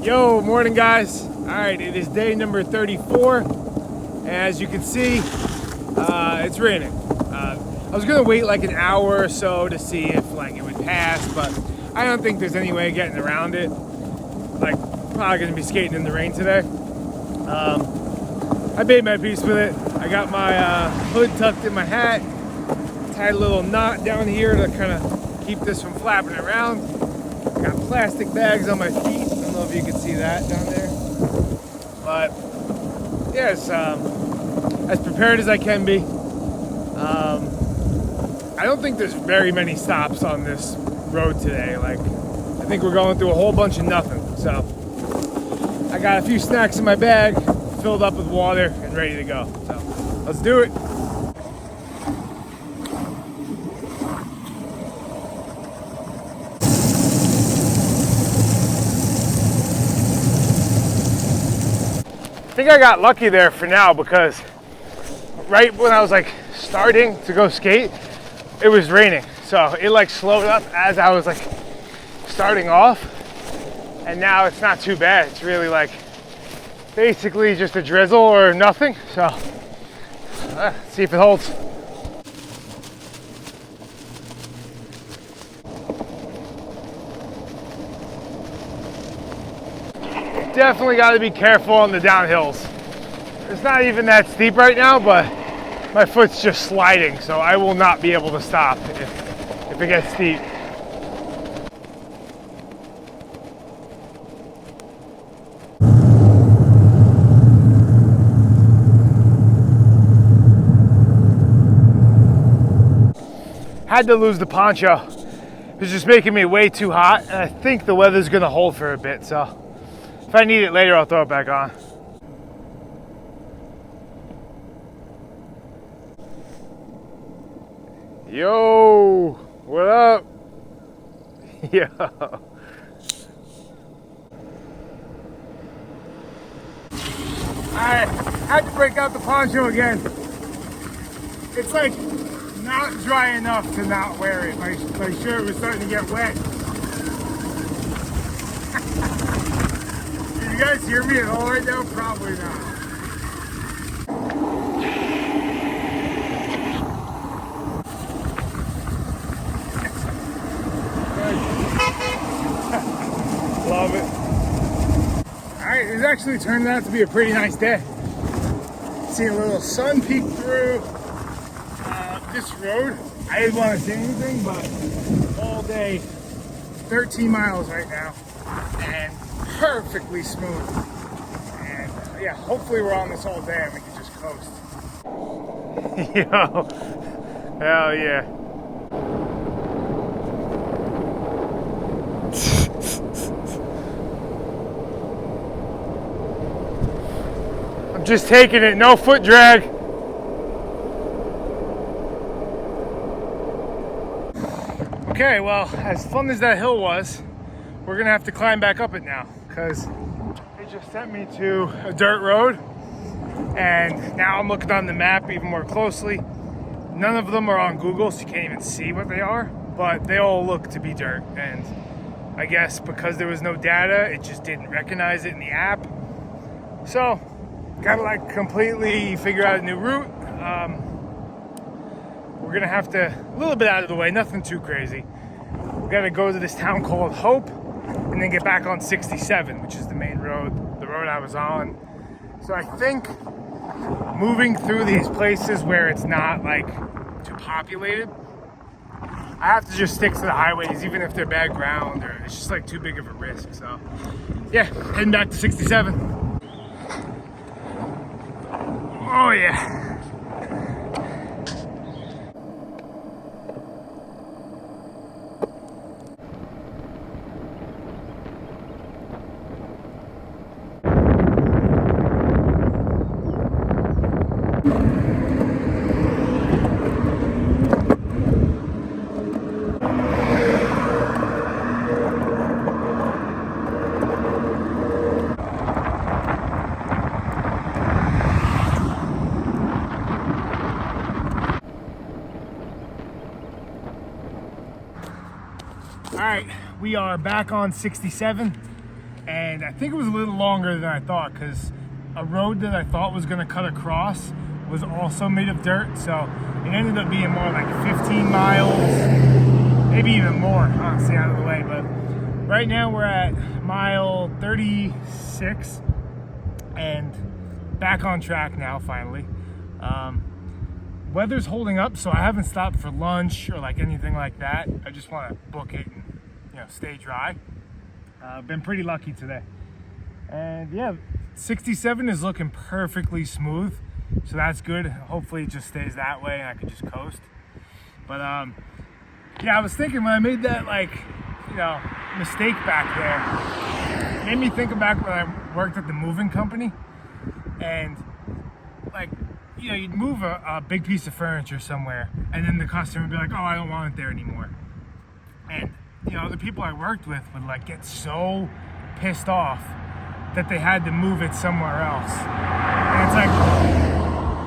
Yo, morning guys. All right, it is day number 34. As you can see, it's raining. I was gonna wait like an hour or so to see if like it would pass, but I don't think there's any way of getting around it. Like, probably gonna be skating in the rain today. I made my peace with it. I got my hood tucked in my hat, tied a little knot down here to kind of keep this from flapping around. Got plastic bags on my feet. I don't know if you can see that down there. But yes, as prepared as I can be. I don't think there's very many stops on this road today. Like, I think we're going through a whole bunch of nothing. So I got a few snacks in my bag, filled up with water and ready to go. So let's do it. I think I got lucky there for now, because right when I was like starting to go skate, it was raining. So it like slowed up as I was like starting off, and now it's not too bad. It's really like basically just a drizzle or nothing. So let's see if it holds. Definitely got to be careful on the downhills. It's not even that steep right now, but my foot's just sliding, so I will not be able to stop if it gets steep. Had to lose the poncho. It was just making me way too hot, and I think the weather's gonna hold for a bit, so if I need it later, I'll throw it back on. Yo, what up? Yo. I had to break out the poncho again. It's like not dry enough to not wear it. My shirt was starting to get wet. Can you guys hear me at all right now? Probably not. Love it. Alright, it's actually turned out to be a pretty nice day. See a little sun peek through this road. I didn't want to say anything, but all day, 13 miles right now, and perfectly smooth. And yeah, hopefully we're on this all day and we can just coast. Yo, hell yeah. I'm just taking it, no foot drag. Okay, well, as fun as that hill was, we're gonna have to climb back up it now, because it just sent me to a dirt road, and now I'm looking on the map even more closely. None of them are on Google, so you can't even see what they are, but they all look to be dirt, and I guess because there was no data, it just didn't recognize it in the app. So gotta like completely figure out a new route. We're gonna have to, a little bit out of the way, nothing too crazy. We gotta go to this town called Hope and then get back on 67, which is the main road, the road I was on. So I think moving through these places where it's not like too populated, I have to just stick to the highways, even if they're bad ground, or it's just like too big of a risk. So yeah, heading back to 67. Oh yeah. All right, we are back on 67. and I think it was a little longer than I thought because a road that I thought was going to cut across was also made of dirt, so it ended up being more like 15 miles, maybe even more, honestly, out of the way. But right now we're at mile 36 and back on track now, finally. Weather's holding up, so I haven't stopped for lunch or like anything like that. I just want to book it and, you know, stay dry. I've been pretty lucky today. And yeah, 67 is looking perfectly smooth, so that's good. Hopefully it just stays that way and I can just coast. But yeah, I was thinking when I made that, like, you know, mistake back there, it made me think back when I worked at the moving company, and like, you know, you'd move a big piece of furniture somewhere and then the customer would be like, oh, I don't want it there anymore. And, you know, the people I worked with would like get so pissed off that they had to move it somewhere else. And it's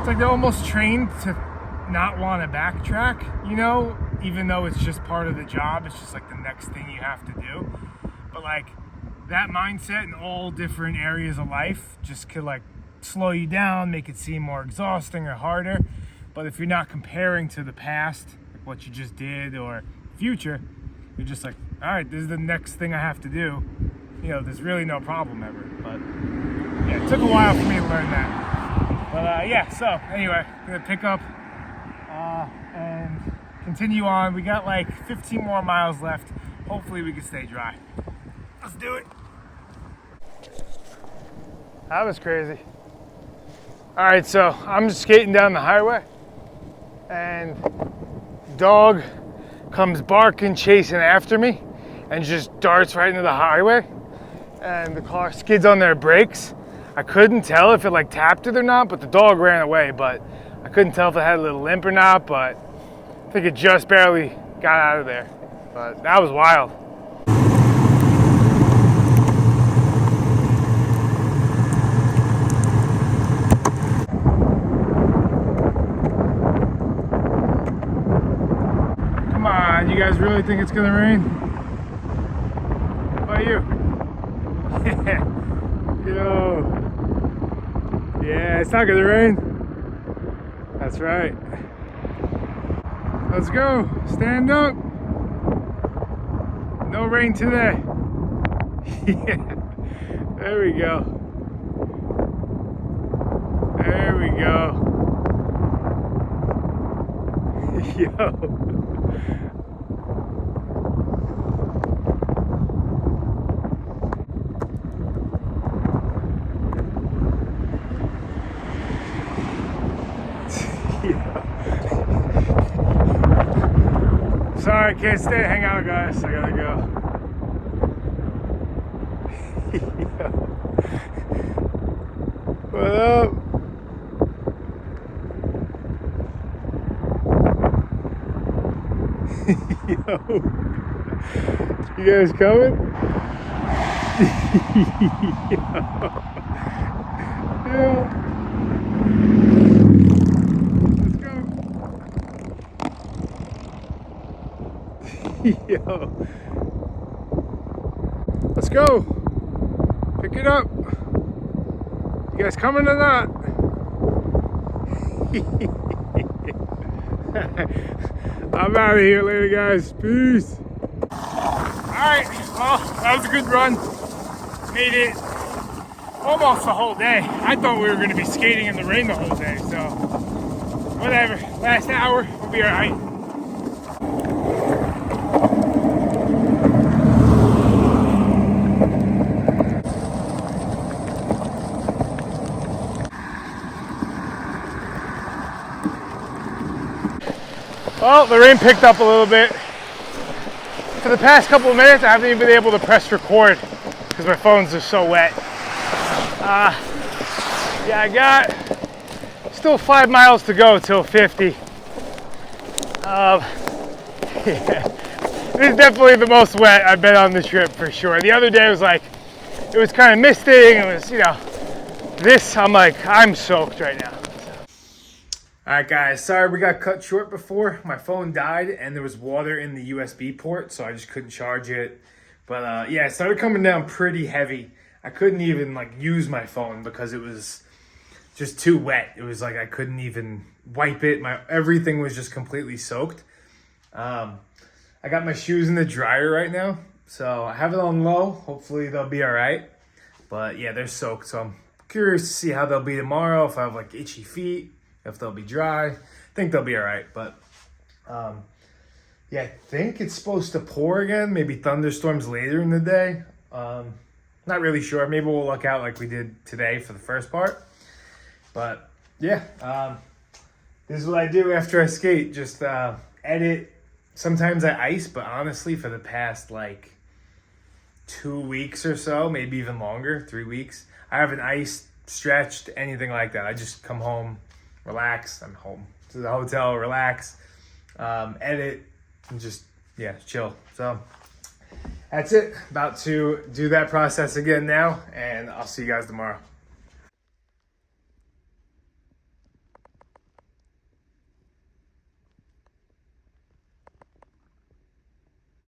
like they're almost trained to not want to backtrack, you know, even though it's just part of the job. It's just like the next thing you have to do. But like that mindset in all different areas of life just could like slow you down, make it seem more exhausting or harder. But if you're not comparing to the past, like what you just did, or future, you're just like, all right, this is the next thing I have to do. You know, there's really no problem ever. But yeah, it took a while for me to learn that. But yeah, so anyway, I'm gonna pick up and continue on. We got like 15 more miles left. Hopefully we can stay dry. Let's do it. That was crazy. All right, so I'm just skating down the highway and dog comes barking, chasing after me, and just darts right into the highway, and the car skids on their brakes. I couldn't tell if it like tapped it or not, but the dog ran away, but I couldn't tell if it had a little limp or not, but I think it just barely got out of there. But that was wild. Come on, you guys really think it's gonna rain? How about you? Yo. Yeah, it's not gonna rain. That's right. Let's go. Stand up. No rain today. Yeah. There we go. There we go. Yo. Sorry, I can't stay to hang out, guys. I gotta go. What up? Yo. You guys coming? Yeah. Yo. Let's go. Pick it up. You guys coming or not? I'm out of here. Later, guys. Peace. Alright, well, that was a good run. Made it almost the whole day. I thought we were going to be skating in the rain the whole day, so whatever. Last hour, we'll be alright. Well, the rain picked up a little bit. For the past couple of minutes, I haven't even been able to press record because my phone's just so wet. Yeah, I got still 5 miles to go till 50. Yeah, this is definitely the most wet I've been on this trip for sure. The other day was like, it was kind of misting. It was, you know, this, I'm like, I'm soaked right now. Alright guys, sorry we got cut short before. My phone died and there was water in the USB port, so I just couldn't charge it But yeah, it started coming down pretty heavy. I couldn't even like use my phone because it was just too wet. It was like I couldn't even wipe it. Everything was just completely soaked. I got my shoes in the dryer right now, so I have it on low. Hopefully they'll be all right. But yeah, they're soaked, so I'm curious to see how they'll be tomorrow. If I have like itchy feet, if they'll be dry. I think they'll be all right. But yeah, I think it's supposed to pour again. Maybe thunderstorms later in the day. Not really sure. Maybe we'll look out like we did today for the first part. But yeah, this is what I do after I skate. Just edit. Sometimes I ice, but honestly, for the past like 2 weeks or so, maybe even longer, 3 weeks, I haven't iced, stretched, anything like that. I just come home, relax. I'm home to the hotel, relax, edit, and just, yeah, chill. So that's it. About to do that process again now, and I'll see you guys tomorrow.